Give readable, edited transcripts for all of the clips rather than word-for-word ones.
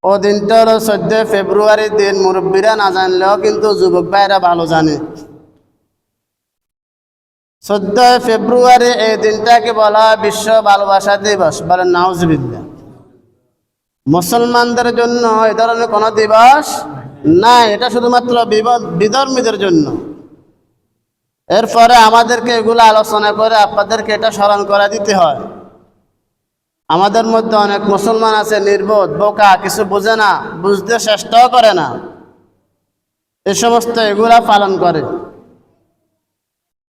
ও দিনটা হলো 14 ফেব্রুয়ারির দিন। মুরব্বীরা না জানলেও কিন্তু যুবক ভাইরা ভালো জানে। 14 ফেব্রুয়ারি এই দিনটাকে বলা হয় বিশ্ব ভালোবাসা দিবস। বলেন নাউজুবিল্লাহ। মুসলমানদের জন্য এই ধরনের কোনো দিবস নাই, এটা শুধুমাত্র বিধর্মীদের জন্য। এরপরে আমাদেরকে এগুলো আলোচনা করে আপনাদেরকে এটা স্মরণ করে দিতে হয়। আমাদের মধ্যে অনেক মুসলমান আছে নির্বোধ, বোকা, কিছু বোঝে না, বুঝতে চেষ্টাও করে না, এ সমস্ত এগুলা পালন করে।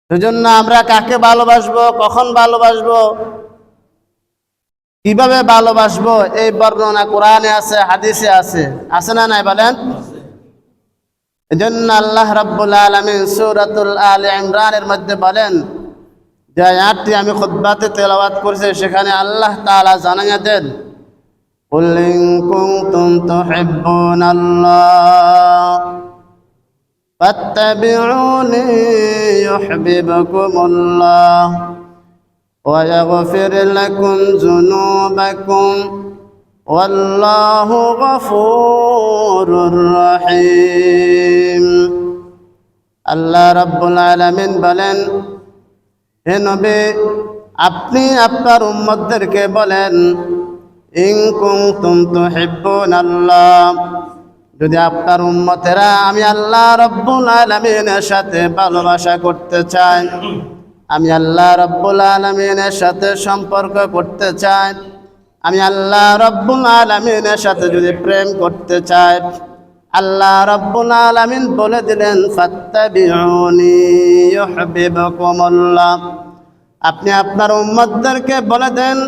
সেজন্য আমরা কাকে ভালোবাসবো, কখন ভালোবাসবো, কিভাবে ভালোবাসবো, এই বর্ণনা কোরআনে আছে, হাদিসে আছে, আছে না নাই বলেন? এজন্য আল্লাহ রাব্বুল আলামিন সূরাতুল আলে ইমরানের মধ্যে বলেন, যে আয়াতটি আমি খুতবাতে তেলাওয়াত করেছি, সেখানে আল্লাহ তাআলা জানাইয়া দেন, কুল ইন কুনতুম তুহিব্বুনাল্লাহ ফাত্তাবিউনি ইউহিব্বুকুমুল্লাহ ওয়া ইয়াগফির লাকুম যুনুবাকুম ওয়াল্লাহু গফুরুর রহিম। আল্লাহ রাব্বুল আলামিন বলেন, হে নবী, আপনি আপনার উম্মতদেরকে বলেন, ইন কুনতুম তুহিব্বুনাল্লাহ, যদি আপনার উম্মতেরা আমি আল্লাহ রাব্বুল আলামিনের সাথে ভালোবাসা করতে চায়, আমি আল্লাহ রাব্বুল আলামিনের সাথে সম্পর্ক করতে চাই, আমি আল্লাহ রাব্বুল আলামিনের সাথে যদি প্রেম করতে চাই, আল্লাহ রাব্বুল আলামিন বলে দিলেন, ফাত্তাবিউনি ইউহিব্বুকুমুল্লাহ, আপনি আপনার উম্মতদেরকে বলে দেন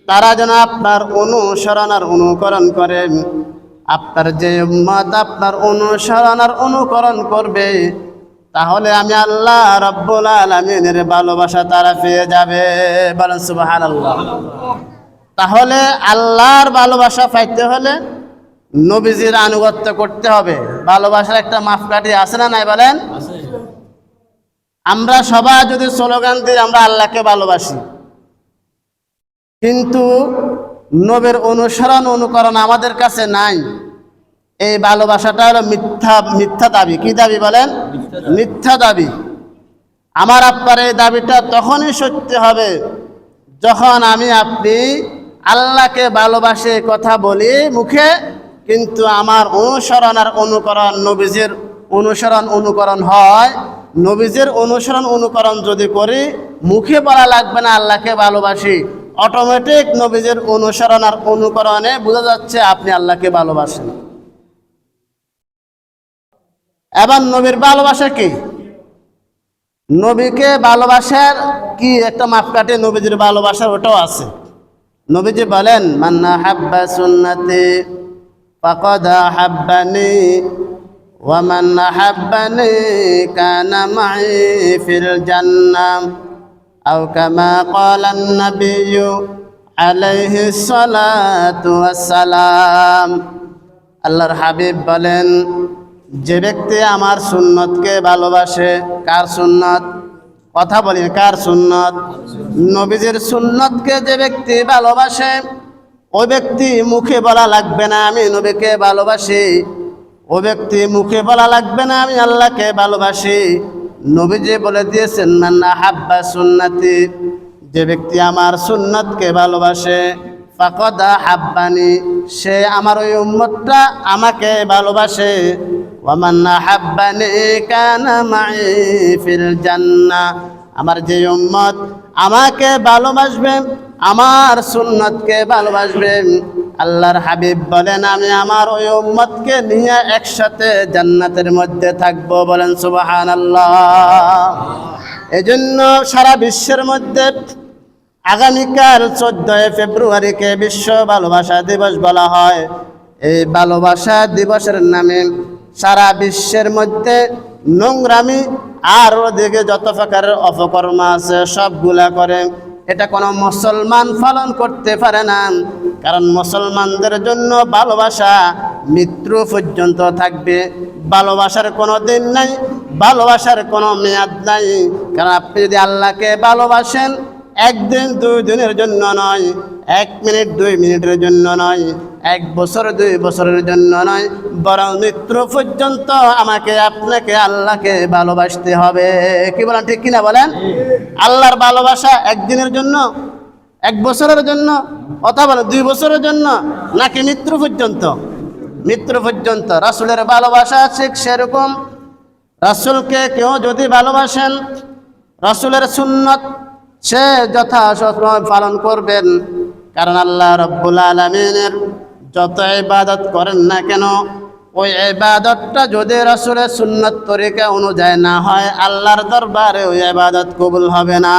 তারা যেন আপনার অনুসরণ আর অনুকরণ করেন। আপনার যে উম্মত আপনার অনুসরণ আর অনুকরণ করবে, তাহলে আমি আল্লাহ রাব্বুল আলামিনের ভালোবাসা তারা পেয়ে যাবে। বলেন সুবহানাল্লাহ। তাহলে আল্লাহর ভালোবাসা পাইতে হলে নবীজির আনুগত্য করতে হবে। ভালোবাসার একটা মাপকাঠি আছে না নাই বলেন? আমরা সবাই যদি স্লোগান দিই আমরা আল্লাহকে ভালোবাসি, কিন্তু নবীর অনুসরণ অনুকরণ আমাদের কাছে নাই, এই ভালোবাসাটা হলো মিথ্যা দাবি। কি দাবি বলেন? মিথ্যা দাবি। আমার আপনার এই দাবিটা তখনই সত্য হবে যখন আমি আপনি আল্লাহকে ভালোবাসে কথা বলি মুখে, কিন্তু আমার অনুসরণ আর অনুকরণ নবীজির অনুসরণ অনুকরণ হয়। নবীজির অনুসরণ অনুকরণ যদি করি, মুখে বলা লাগবে না আল্লাহকে ভালোবাসি, অটোমেটিক নবীজির অনুসরণ আর অনুকরণে বোঝা যাচ্ছে আপনি আল্লাহকে ভালোবাসেন। এবার নবীর ভালোবাসা কি? নবীকে ভালোবাসার কি একটা মাপকাঠি নবীজির ভালোবাসার ওটাও আছে। নবীজি বলেন, মান আহাব্বা সুন্নতি ফাকাদ আহাব্বানি ওয়া মান আহাব্বানি কানা মাই ফিল জান্নাহ আও কামা ক্বালা আন-নাবিয়্যু আলাইহিস সালাতু ওয়াস সালাম। আল্লাহর হাবিব বলেন, যে ব্যক্তি আমার সুন্নতকে ভালোবাসে, কার সুন্নত? কথা বলি, কার সুন্নত? নবীজির সুন্নতকে যে ব্যক্তি ভালোবাসে, ওই ব্যক্তি মুখে বলা লাগবে না আমি নবীকে ভালোবাসি, ওই ব্যক্তি মুখে বলা লাগবে না আমি আল্লাহকে ভালোবাসি। নবীজি বলে দিয়েছেন, মান আহাব্বা সুন্নতি, যে ব্যক্তি আমার সুন্নতকে ভালোবাসে, ফাকাদ আহাব্বানি, সে আমার ওই উম্মতটা আমাকে ভালোবাসে। ওয়া মান আহাব্বানি কানা মাই ফিল জান্নাহ, আমার যে উম্মত আমাকে ভালোবাসবে, আমার সুন্নতকে ভালোবাসবে, আল্লাহর হাবিব বলেন আমি আমার ওই উম্মতকে নিয়ে একসাথে জান্নাতের মধ্যে থাকবো। বলেন সুবহানাল্লাহ। এজন্য সারা বিশ্বের মধ্যে আগামীকাল 14 ফেব্রুয়ারিকে বিশ্ব ভালোবাসা দিবস বলা হয়। এই ভালোবাসা দিবসের নামে সারা বিশ্বের মধ্যে নোংরামি আর ওদিকে যত প্রকারের অপকর্ম আছে সবগুলা করে। এটা কোনো মুসলমান পালন করতে পারে না, কারণ মুসলমানদের জন্য ভালোবাসা মৃত্যু পর্যন্ত থাকবে। ভালোবাসার কোনো দিন নাই, ভালোবাসার কোনো মেয়াদ নাই। কারণ আপনি যদি আল্লাহকে ভালোবাসেন, একদিন 2 দিনের জন্য নয়, 1 মিনিট 2 মিনিটের জন্য নয়, 1 বছর 2 বছরের জন্য নয়, বরং মৃত্যু পর্যন্ত আমাকে আপনাকে আল্লাহকে ভালোবাসতে হবে। কি বলেন, ঠিক কিনা বলেন? আল্লাহর ভালোবাসা 1 দিনের জন্য, 1 বছরের জন্য, অথবা 2 বছরের জন্য, নাকি মৃত্যু পর্যন্ত? মৃত্যু পর্যন্ত। রাসূলের ভালোবাসা ঠিক সেরকম। রাসূলকে কেউ যদি ভালোবাসেন, রাসূলের সুন্নাত সে যথাসময় পালন করবেন। কারণ আল্লাহ রাব্বুল আলামিনের যত ইবাদত করেন না কেন, ওই ইবাদতটা যদি রাসূলের সুন্নাত তরিকা অনুযায়ী না হয়, আল্লাহর দরবারে ওই ইবাদত কবুল হবে না।